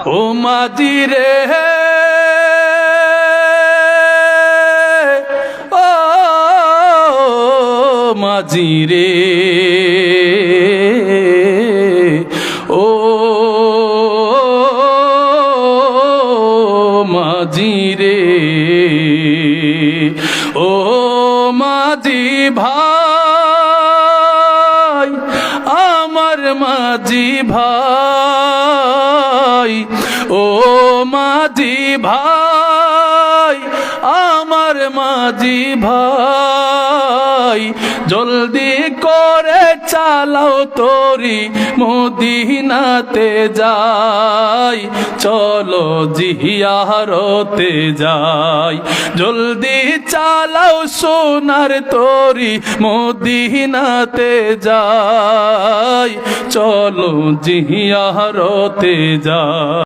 ও মাঝি রে ও মাঝি রে ও মাঝি রে ও মাঝি ভাই আমার মাঝি ভাই ও মাঝি ভাই আমার মাঝি ভাই জলদি করে চালাও তোরি মদিনাতে যাই চলো জিয়ারতে যাই জলদি চালাও সোনার তোরি মদিনাতে যাই চলো জিয়ারতে যাই।